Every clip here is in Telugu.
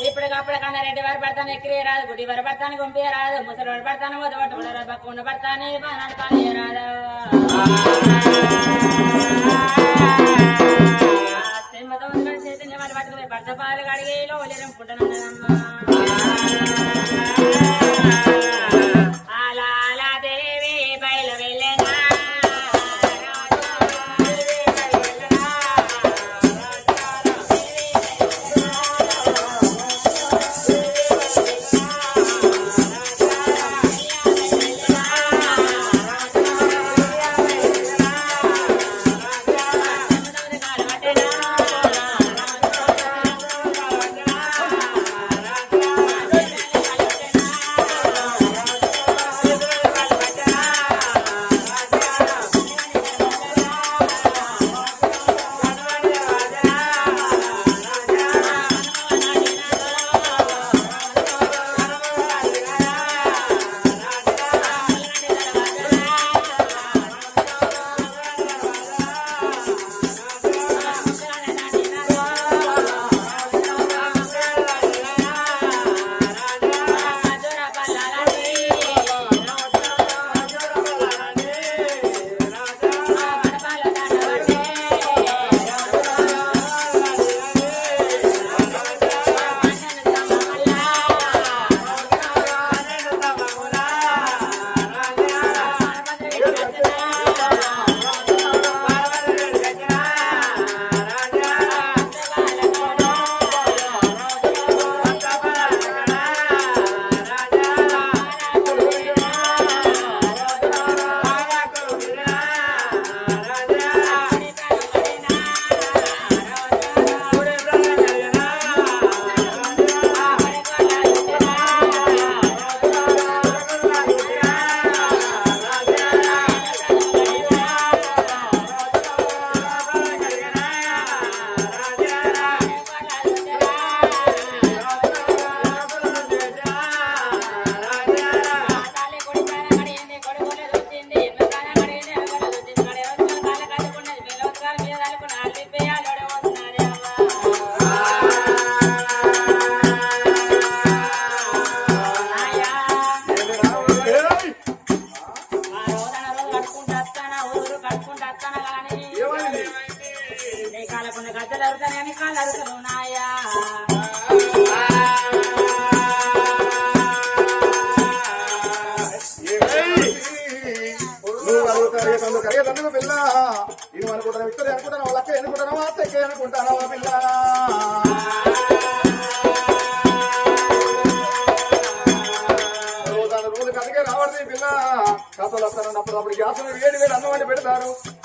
ఇప్పటికప్పుడు రెడ్డి వారి పడతాను ఎక్కిరే రాదు గుడి వారి పడతాను గుంపే రాదు ముసలి వారి పడతాను వదవట్టు పక్కన పడతానే నడతానే రాదు చైతన్య వారి పట్టుకుపోయి భర్త పాలు కడిగేలో వదిలేనుకుంటున్నానమ్మా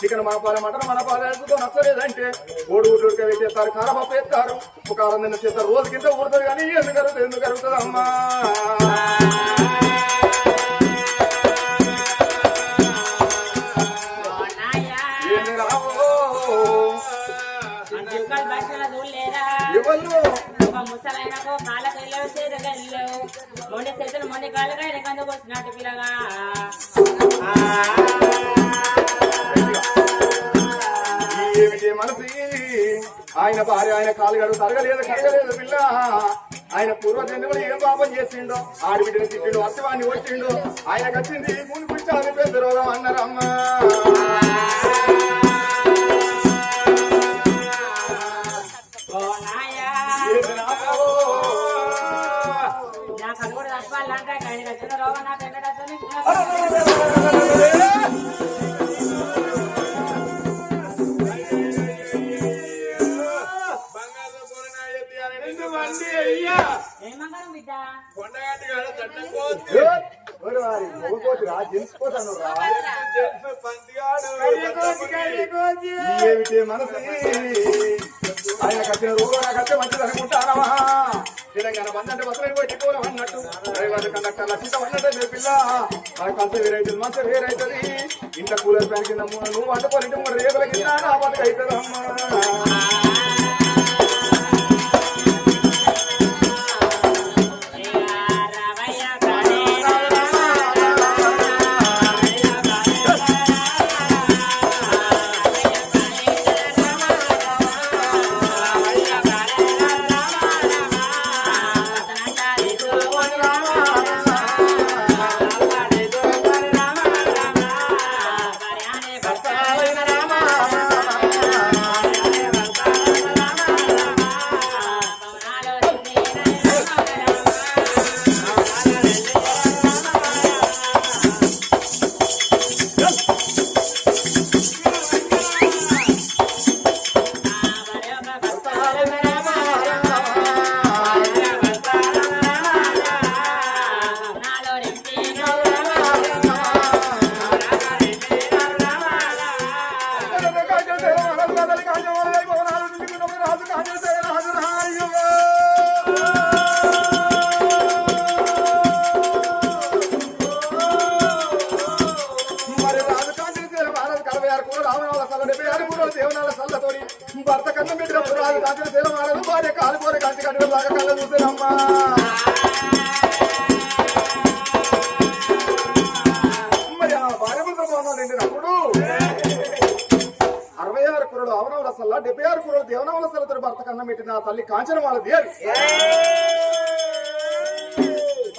చికెన్ మన పాలే మటన్ మన పాలేసుతో నచ్చలేదంటే ఓడుగుడ్డుగా వేసేస్తారు కారపప్పు వేస్తారు ఒక ఆనందం చేస్తారు రోజు కింద ఊరుతుంది కానీ ఎందుకు కరుగుతుంది అమ్మా ఏంది రావు ముసలైనకో కాళ్ళకెళ్ళవు చేతకెళ్ళవు మొండి చేతులు మొండి కాళ్ళగా ఎనకందుకు వచ్చినట్టు పిల్లగా ఏమిటి మనసి ఆయన భార్య ఆయన కాలు గడు కరగలేదు పిల్ల ఆయన పూర్వజన్మలు ఏం పాపం చేసిండో ఆడిబిడ్డని తిట్టిండు అత్తవాన్ని వచ్చిండు ఆయనకు వచ్చింది ముందు కూర్చోని పెద్ద రోగం అన్నారమ్మా ఏమిటి మనసు ఆయన కట్టిన రోగం నాకైతే మంచిది అనుకుంటానవా తెలంగాణ బందంటే బస్సులు కొట్టిపోవడం అన్నట్టు డ్రైవర్ కండక్టర్ లక్షితం అన్నట్టే మీ పిల్ల నాకు అంత వేరైతుంది మంచి వేరైతుంది ఇంత కూలర్ ఫ్యాన్ కింద నువ్వు వండుకొని రేగుల కింద నా బతుకు అవుతుందమ్మా రావయ్య అమ్మా మరి ఆ భార్యభర్త భవనాలు ఎండినప్పుడు 66 కురుడు అవనవలసల్లా 76 కురుడు దేవనవలసలతో భర్త కన్నం పెట్టిన ఆ తల్లి కాంచన వాళ్ళ దేవి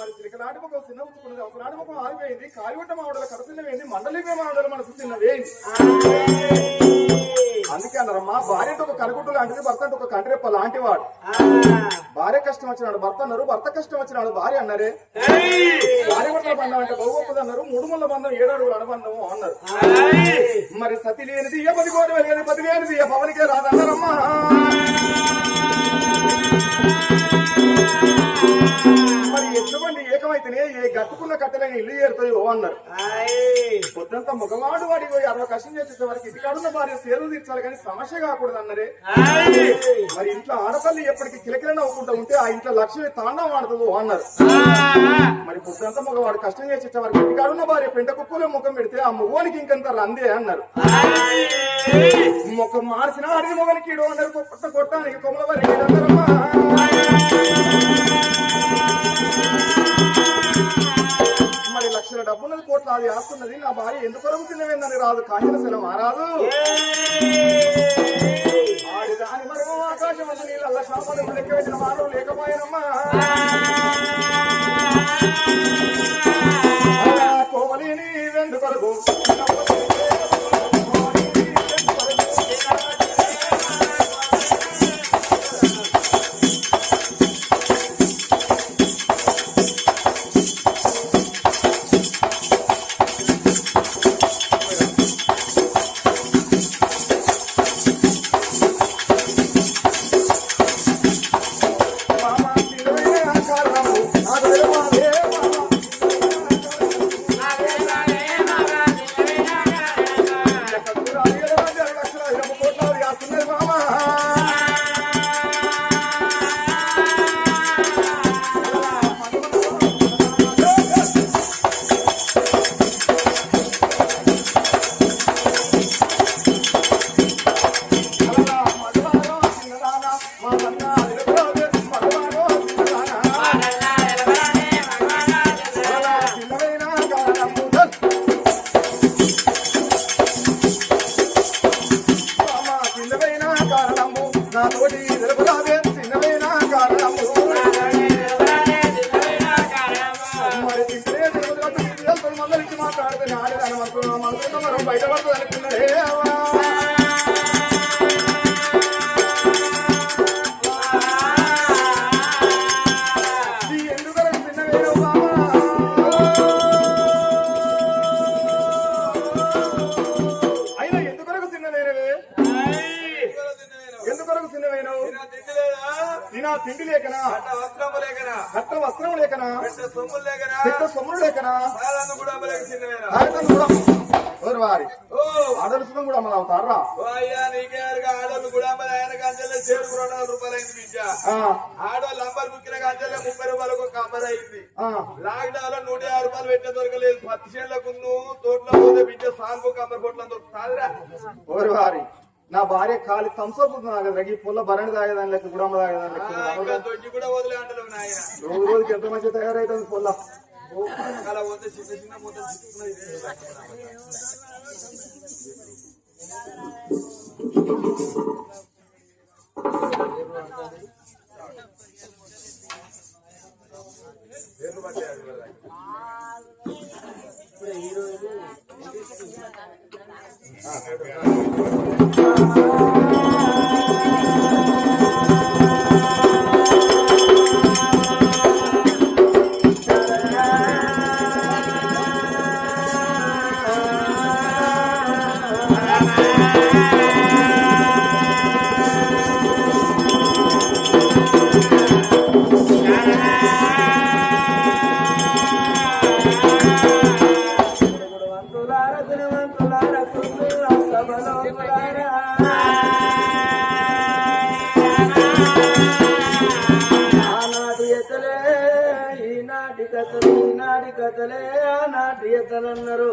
మరి శ్రీకనాటి ముఖం చిన్న ఉంచుకున్నది ఒకనాటి ముఖం ఆగిపోయింది కాలివట్ట మామిడల కడసిన్నవేంది మండలిపే మామిడల మనసు చిన్నవేంది అందుకే అన్నారమ్మా భార్య ఒక కనుగుట్టు లాంటిది భర్త ఒక కంటిరెప్ప లాంటి వాడు భార్య కష్టం వచ్చినాడు భర్త అన్నారు భర్త కష్టం వచ్చినాడు భార్య అన్నారే భార్య భర్తల బంధం అంటే బహుగొప్పది అన్నారు 3 ముళ్ళ బంధం 7 అడుగుల అనుబంధము అన్నారు మరి సతి లేనిది ఏ 10 కోటి వెలిగేది 10 లేనిది ఏ పవనికే రాదన్నారమ్మా మరి ఎత్తుబండి ఏకమైతేనే ఏ గట్టుకున్న కట్టెలని ఇల్లు చేరుతాయో అన్నారు పొద్దంతా మగవాడు వాడికి పోయి 60 కష్టం చేసే వరకు ఇంటికాడున్న భార్య సేవలు తీర్చాలి కానీ సమస్య కాకూడదు అన్నరే మరి ఇంట్లో ఆడపల్లి ఎప్పటికీ కిలకిల నవ్వుకుంటూ ఉంటే ఆ ఇంట్లో లక్ష్మి తాండవం ఆడుతుందో అన్నారు మరి పొద్దంతా మగవాడు కష్టం చేసే వరకు ఇంటికాడున్న భార్య పెంట కుప్పలో ముఖం పెడితే ఆ మగవానికి ఇంకంత రందే అన్నారు ముఖం మార్చిన అడిగి మొగనికి ఇడు అన్నారు కొట్టానికి కొమ్మల వారికి అన్నారమ్మా మరి లక్షల డబ్బున్నది కోట్లాది ఆస్తున్నది నా భార్య ఎందుకు రమ్ముతున్నవేందని రాదు కాంచన శలం ఆరాదు ఆడిదాని మరో ఆకాశం అంత నీళ్ళ శాపలు లెక్క పెట్టిన మానవు లేకపోయినమ్మా కోమలిని వెండు కొరకు బయట పడుతుంది అనుకున్నాడే తిండి లేకనా కట్ట వస్త్రం లేకనా సొమ్ములు లేకనా వారి ఆడలు సుఖం కూడా అమ్మలు అవుతారా ఆడోళ్ళు కూడా చేరుకు 200 రూపాయలు అయింది బిడ్డ ఆడోళ్ళు అంబర్ ముక్కిన గంజలే 30 రూపాయలకు ఒక అంబర్ అయింది లాక్ డౌన్ లో 150 రూపాయలు పెట్టే దొరకలేదు 10 చేళ్లకు తోటలో పోతే బిడ్డ సాల్పు అంబర్ కొట్ల దొరుకుతాదిరా వారి నా భార్య ఖాళీ థమ్స్అప్ తాగదు పుల్ల బరణి తాగేదాని లెక్క గుడమ్మ తాగేదాని లెక్క దొడ్డి కూడా వదిలే అంటలేవు నాయన రోజు రోజుకి ఎంత మంచిగా తయారైతుంది పుల్ల అలా పోతే చిన్న చిన్న మొత్తం ధనవంతులార ధనవంతులార ఈనాటి కథలే ఆనాటి ఎత్తనన్నారు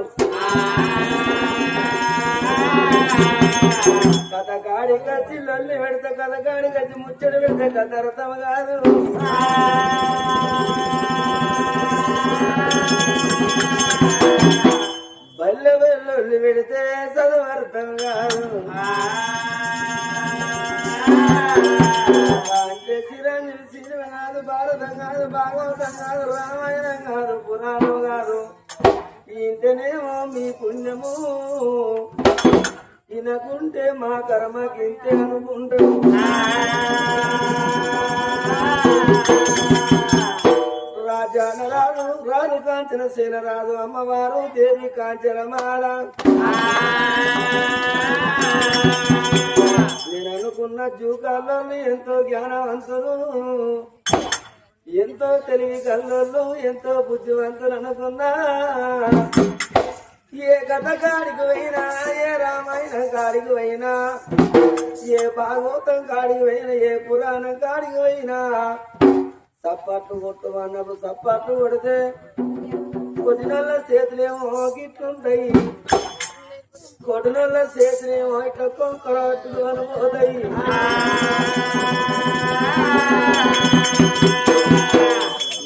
కథ కాడి కచ్చి లొల్లి పెడితే కథ కాడి కచ్చి ముచ్చడి పెడితే కథ అర్థం కాదు బల్లె లొల్లి పెడితే చదువు అర్థం కాదు అంటే చిరంజీవి సినిమా కాదు భారతం కాదు భాగవతం కాదు రామాయణం కాదు పురాణం కాదు ఇంటనేమో మీ పుణ్యము ఇనకుంటే మా కర్మకింతే అనుకుంటాడు రాజాన రాదు రాదు కాంచన శీల రాదు అమ్మవారు దేవి కాంచనమాల నేను అనుకున్న జూకాల్లో ఎంతో జ్ఞానవంతులు ఎంతో తెలివి కల్లోళ్ళు ఎంతో బుద్ధివంతులు అనుకున్నా ఏ కథ కాడికి పోయినా ఏ రామాయణం కాడికి పోయినా ఏ భాగవతం కాడికి పోయినా ఏ పురాణం కాడికి పోయినా సప్పట్లు కొట్టుకున్నప్పుడు సప్పట్లు కొడితే కొద్ది నెలల చేతులేమో గిట్లుంటాయి కొద్ది నెలల చేతులేమో ఇట్లా కొంకరట్టులు అనిపోతాయి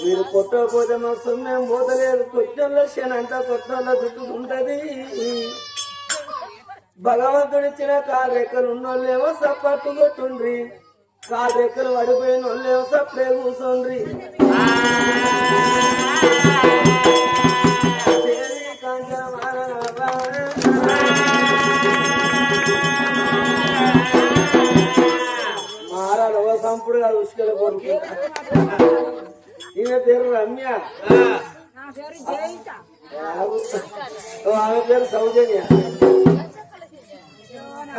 మీరు కొట్టకపోతే మా సొమ్మేం పోతలేదు కొట్టిన శనంతా కొట్టిన చుట్టుకుంటది భగవంతుడిచ్చిన కాళ్ళెక్కలు ఉన్నోళ్ళేమో సప్పట్టు కొట్టుండ్రి కాళ్ళెక్కలు పడిపోయిన వాళ్ళేమో సప్పుడే కూర్చోండ్రి మారాలు ఓ సంపుడు కాదు ఉసుకలు కోరుకుంటా ఈమె పేరు రమ్య ఆమె పేరు సౌజన్య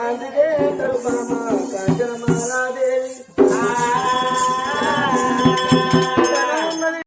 అందుకే అంటారు మామ కాంచనమాలాదేవి